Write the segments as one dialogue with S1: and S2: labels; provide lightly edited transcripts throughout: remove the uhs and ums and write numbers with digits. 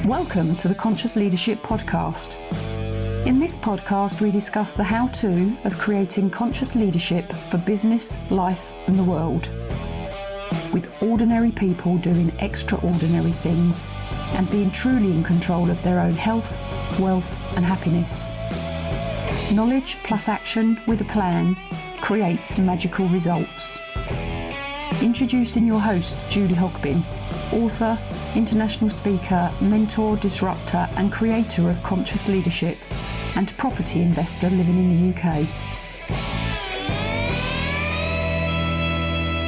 S1: Welcome to the Conscious Leadership Podcast. In this podcast, we discuss the how-to of creating conscious leadership for business, life, and the world. With ordinary people doing extraordinary things and being truly in control of their own health, wealth, and happiness. Knowledge plus action with a plan creates magical results. Introducing your host, Julie Hogbin, author, international speaker, mentor, disruptor and creator of conscious leadership and property investor living in the UK.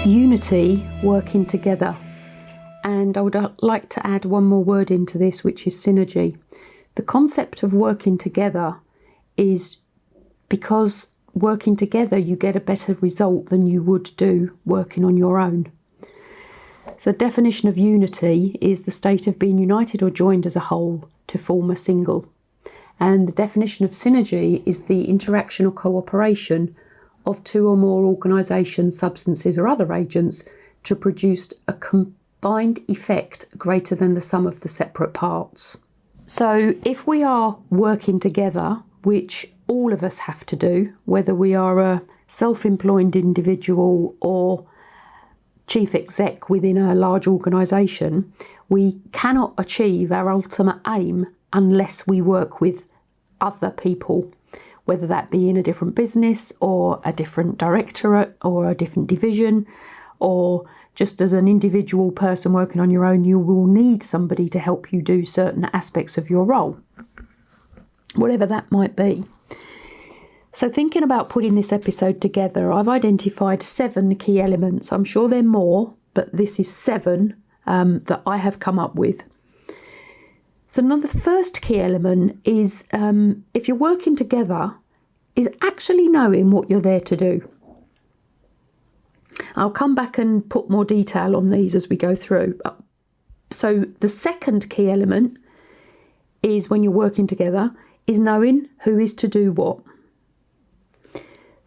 S1: Unity, working together. And I would like to add one more word into this, which is synergy. The concept of working together is because working together you get a better result than you would do working on your own. So the definition of unity is the state of being united or joined as a whole to form a single. And the definition of synergy is the interaction or cooperation of two or more organisations, substances or other agents to produce a combined effect greater than the sum of the separate parts. So if we are working together, which all of us have to do, whether we are a self-employed individual or chief exec within a large organisation, we cannot achieve our ultimate aim unless we work with other people, whether that be in a different business or a different directorate or a different division, or just as an individual person working on your own, you will need somebody to help you do certain aspects of your role, whatever that might be. So thinking about putting this episode together, I've identified 7 key elements. I'm sure there are more, but this is 7 that I have come up with. So the first key element is, if you're working together, is actually knowing what you're there to do. I'll come back and put more detail on these as we go through. So the second key element is, when you're working together, is knowing who is to do what.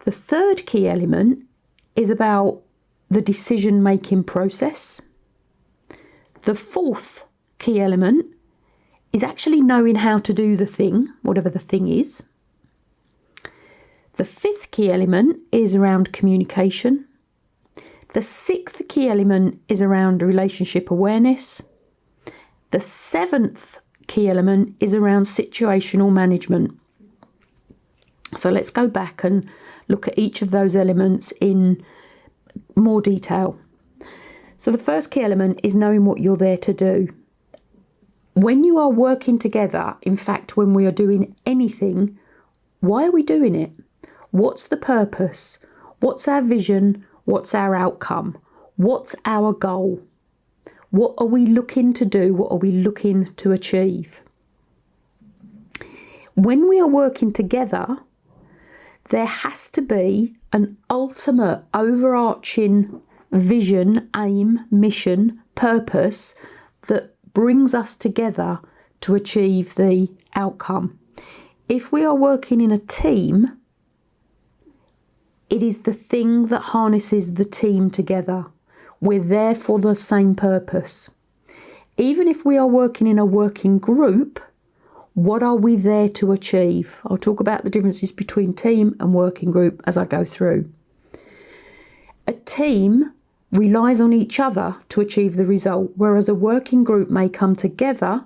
S1: The third key element is about the decision-making process. The fourth key element is actually knowing how to do the thing, whatever the thing is. The fifth key element is around communication. The sixth key element is around relationship awareness. The seventh key element is around situational management. So let's go back and look at each of those elements in more detail. So the first key element is knowing what you're there to do. When you are working together, in fact, when we are doing anything, why are we doing it? What's the purpose? What's our vision? What's our outcome? What's our goal? What are we looking to do? What are we looking to achieve? When we are working together, there has to be an ultimate overarching vision, aim, mission, purpose that brings us together to achieve the outcome. If we are working in a team, it is the thing that harnesses the team together. We're there for the same purpose. Even if we are working in a working group, what are we there to achieve? I'll talk about the differences between team and working group as I go through. A team relies on each other to achieve the result, whereas a working group may come together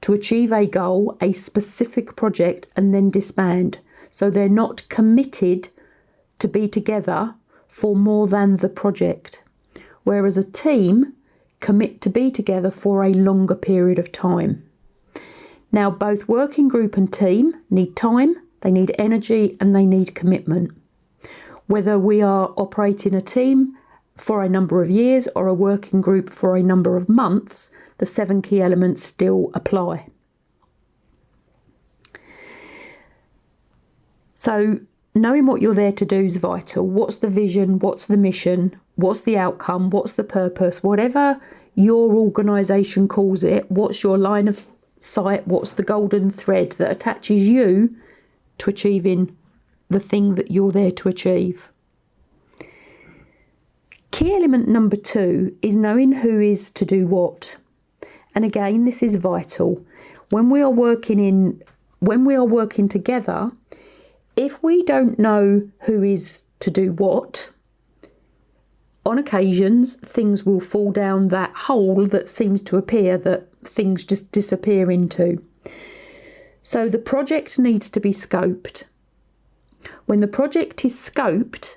S1: to achieve a goal, a specific project, and then disband. So they're not committed to be together for more than the project, whereas a team commit to be together for a longer period of time. Now, both working group and team need time, they need energy, and they need commitment. Whether we are operating a team for a number of years or a working group for a number of months, the 7 key elements still apply. So, knowing what you're there to do is vital. What's the vision? What's the mission? What's the outcome? What's the purpose? Whatever your organisation calls it, what's your line of sight? What's the golden thread that attaches you to achieving the thing that you're there to achieve? Key element number 2 is knowing who is to do what. And again, this is vital. When we are working together, if we don't know who is to do what, on occasions things will fall down that hole that seems to appear that things just disappear into. So the project needs to be scoped. When the project is scoped,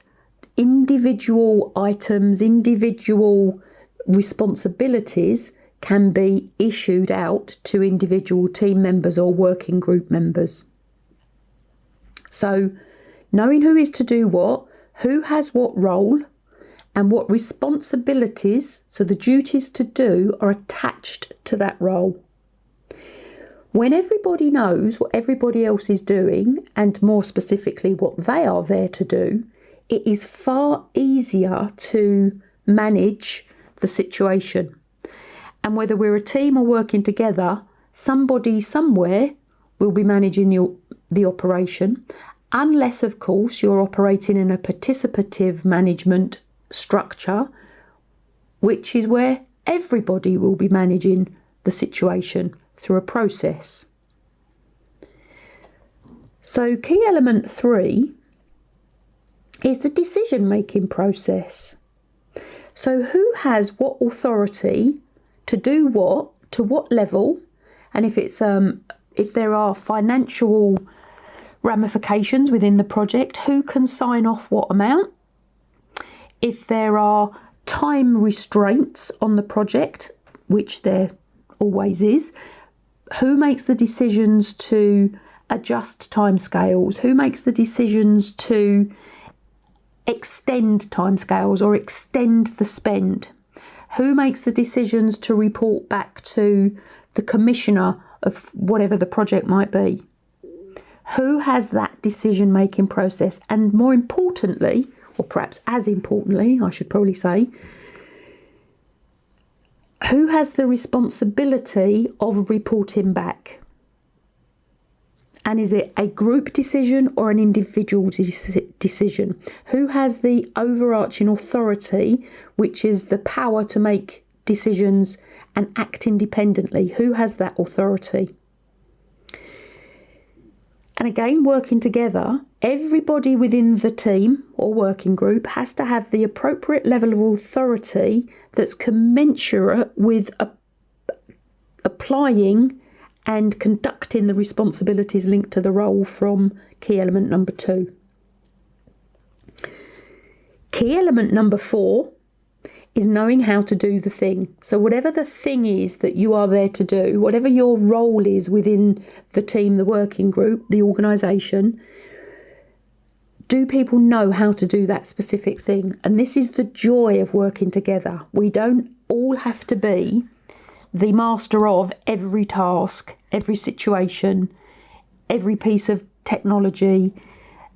S1: individual items, individual responsibilities can be issued out to individual team members or working group members. So knowing who is to do what, who has what role, and what responsibilities, so the duties to do, are attached to that role. When everybody knows what everybody else is doing, and more specifically what they are there to do, it is far easier to manage the situation. And whether we're a team or working together, somebody somewhere will be managing the operation, unless, of course, you're operating in a participative management structure, which is where everybody will be managing the situation through a process. So key element 3 is the decision-making process. So who has what authority to do what, to what level, and if there are financial ramifications within the project, who can sign off what amount? If there are time restraints on the project, which there always is, who makes the decisions to adjust timescales? Who makes the decisions to extend timescales or extend the spend? Who makes the decisions to report back to the commissioner of whatever the project might be? Who has that decision-making process? And more importantly, or perhaps as importantly, I should probably say, who has the responsibility of reporting back? And is it a group decision or an individual decision? Who has the overarching authority, which is the power to make decisions and act independently? Who has that authority? And again, working together, everybody within the team or working group has to have the appropriate level of authority that's commensurate with applying and conducting the responsibilities linked to the role from key element number 2. Key element number 4 is knowing how to do the thing. So whatever the thing is that you are there to do, whatever your role is within the team, the working group, the organisation, do people know how to do that specific thing? And this is the joy of working together. We don't all have to be the master of every task, every situation, every piece of technology.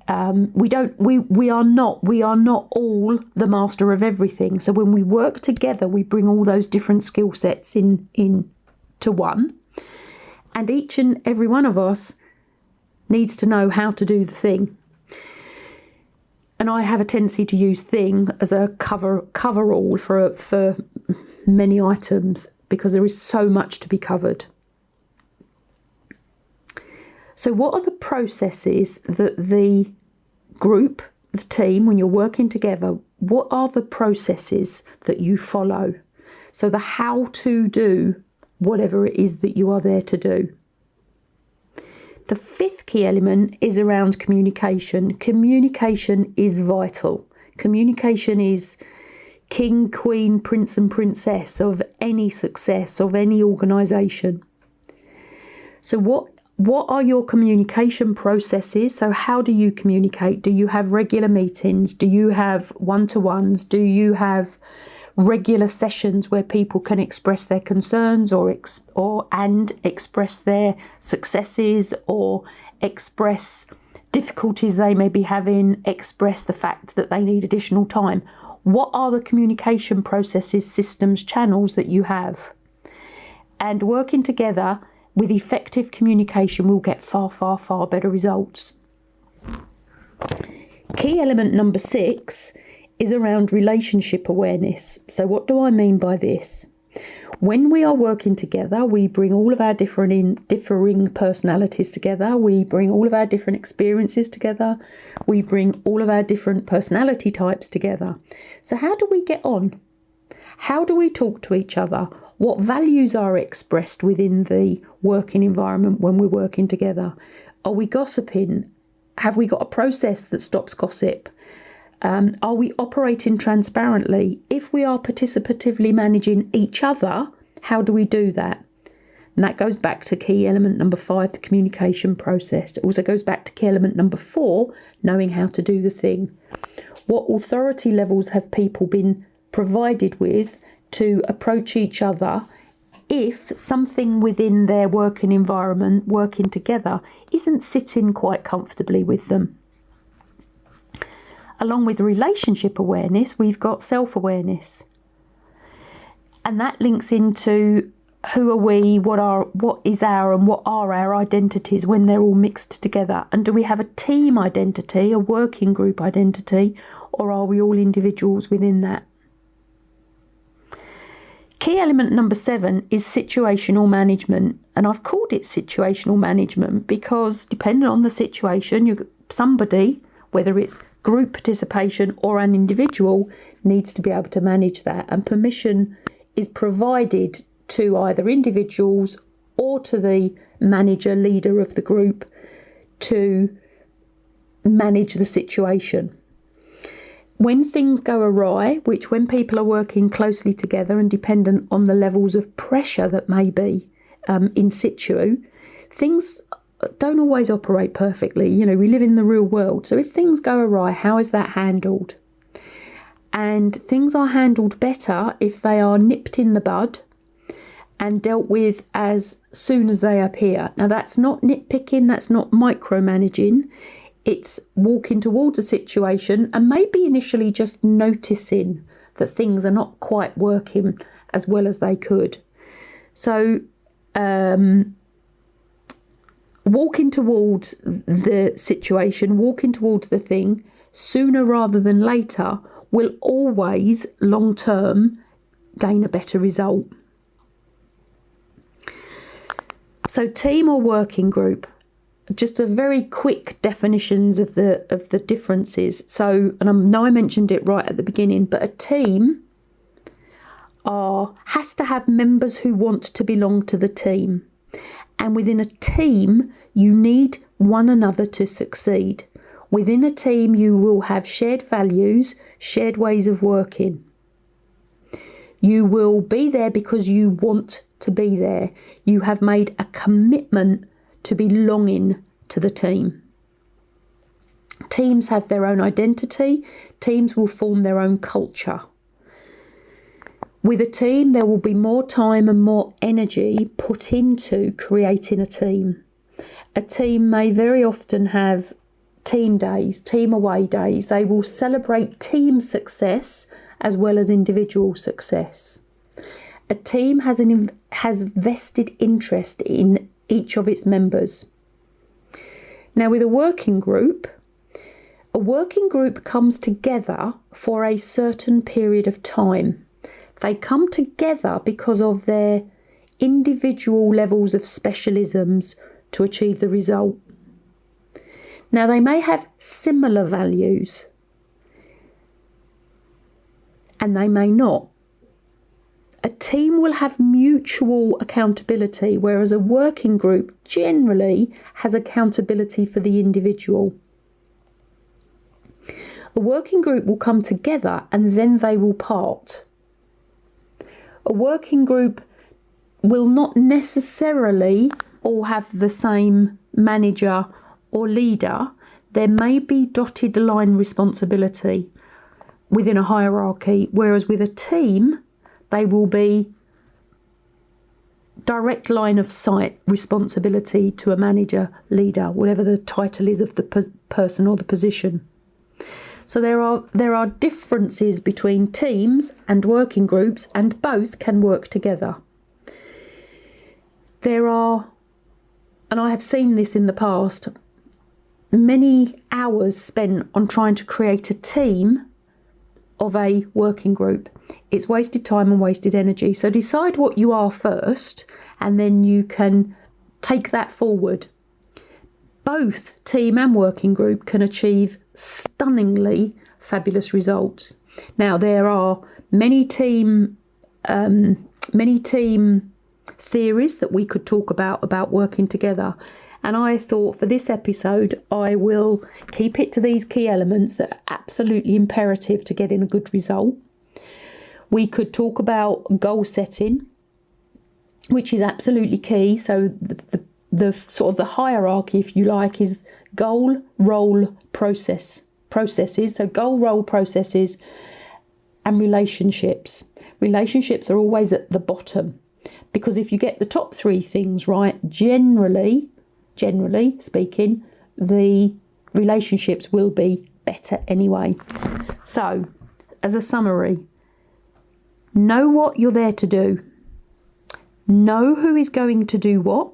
S1: We are not all the master of everything. So when we work together, we bring all those different skill sets in to one, and each and every one of us needs to know how to do the thing. And I have a tendency to use thing as a cover-all for many items, because there is so much to be covered. So what are the processes that the group, the team, when you're working together, what are the processes that you follow? So the how to do whatever it is that you are there to do. The 5th key element is around communication. Communication is vital. Communication is king, queen, prince and princess of any success, of any organisation. So what are your communication processes? So how do you communicate? Do you have regular meetings? Do you have one-to-ones? Do you have regular sessions where people can express their concerns or express their successes, or express difficulties they may be having, express the fact that they need additional time? What are the communication processes, systems, channels that you have? And working together with effective communication will get far, far, far better results. Key element number 6 is around relationship awareness. So what do I mean by this? When we are working together, we bring all of our differing personalities together. We bring all of our different experiences together. We bring all of our different personality types together. So how do we get on? How do we talk to each other? What values are expressed within the working environment when we're working together? Are we gossiping? Have we got a process that stops gossip? Are we operating transparently? If we are participatively managing each other, how do we do that? And that goes back to key element number 5, the communication process. It also goes back to key element number 4, knowing how to do the thing. What authority levels have people been provided with to approach each other if something within their working environment, working together, isn't sitting quite comfortably with them? Along with relationship awareness, we've got self-awareness. And that links into who are we, what is our and what are our identities when they're all mixed together. And do we have a team identity, a working group identity, or are we all individuals within that? Key element number 7 is situational management. And I've called it situational management because depending on the situation, somebody, whether it's group participation or an individual, needs to be able to manage that. And permission is provided to either individuals or to the manager, leader of the group to manage the situation. When things go awry, which when people are working closely together and dependent on the levels of pressure that may be in situ, things don't always operate perfectly. You know, we live in the real world. So if things go awry, how is that handled? And things are handled better if they are nipped in the bud and dealt with as soon as they appear. Now, that's not nitpicking, that's not micromanaging. It's walking towards a situation and maybe initially just noticing that things are not quite working as well as they could. So, walking towards the situation, walking towards the thing sooner rather than later will always long term gain a better result. So team or working group, just a very quick definitions of the differences. So, and I know I mentioned it right at the beginning, but a team has to have members who want to belong to the team. And within a team, you need one another to succeed. Within a team, you will have shared values, shared ways of working. You will be there because you want to be there. You have made a commitment to belonging to the team. Teams have their own identity. Teams will form their own culture. With a team, there will be more time and more energy put into creating a team. A team may very often have team days, team away days. They will celebrate team success as well as individual success. A team has vested interest in each of its members. Now, with a working group comes together for a certain period of time. They come together because of their individual levels of specialisms to achieve the result. Now, they may have similar values and they may not. A team will have mutual accountability, whereas a working group generally has accountability for the individual. A working group will come together and then they will part. A working group will not necessarily all have the same manager or leader. There may be dotted line responsibility within a hierarchy, whereas with a team, they will be direct line of sight responsibility to a manager, leader, whatever the title is of the person or the position. So there are differences between teams and working groups, and both can work together. There are, and I have seen this in the past, many hours spent on trying to create a team of a working group. it's wasted time and wasted energy. So decide what you are first, and then you can take that forward. Both team and working group can achieve stunningly fabulous results. Now, there are many team theories that we could talk about working together. And I thought for this episode, I will keep it to these key elements that are absolutely imperative to getting a good result. We could talk about goal setting, which is absolutely key. So the sort of the hierarchy, if you like, is goal, role, processes. So goal, role, processes, and relationships. Relationships are always at the bottom, because if you get the top three things right, generally speaking, the relationships will be better anyway. So, as a summary, know what you're there to do. Know who is going to do what.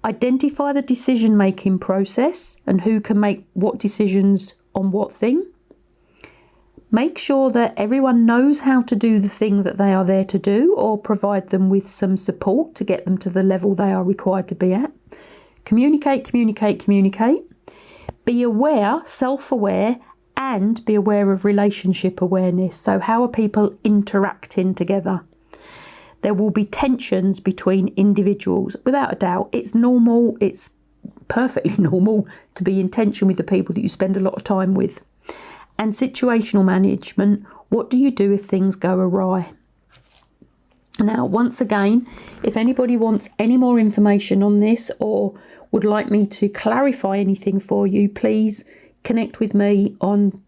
S1: Identify the decision-making process and who can make what decisions on what thing. Make sure that everyone knows how to do the thing that they are there to do, or provide them with some support to get them to the level they are required to be at. Communicate. Be aware, self-aware, and be aware of relationship awareness. So how are people interacting together? There will be tensions between individuals, without a doubt. It's normal, it's perfectly normal to be in tension with the people that you spend a lot of time with. And situational management, what do you do if things go awry? Now, once again, if anybody wants any more information on this or would like me to clarify anything for you, please connect with me on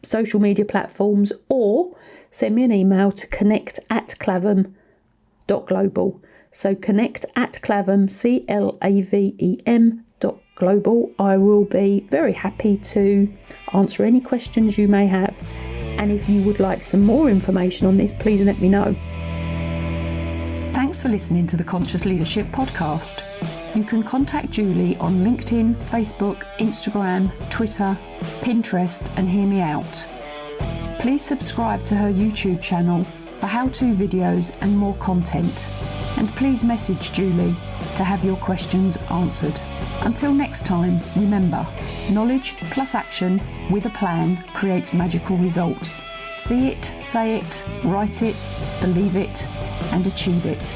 S1: social media platforms or send me an email to connect@clavem.global. So connect@clavem, CLAVEM.global. I will be very happy to answer any questions you may have. And if you would like some more information on this, please let me know. Thanks for listening to the Conscious Leadership Podcast. You can contact Julie on LinkedIn, Facebook, Instagram, Twitter, Pinterest, and hear me out. Please subscribe to her YouTube channel for how-to videos and more content. And please message Julie to have your questions answered. Until next time, remember, knowledge plus action with a plan creates magical results. See it, say it, write it, believe it, and achieve it.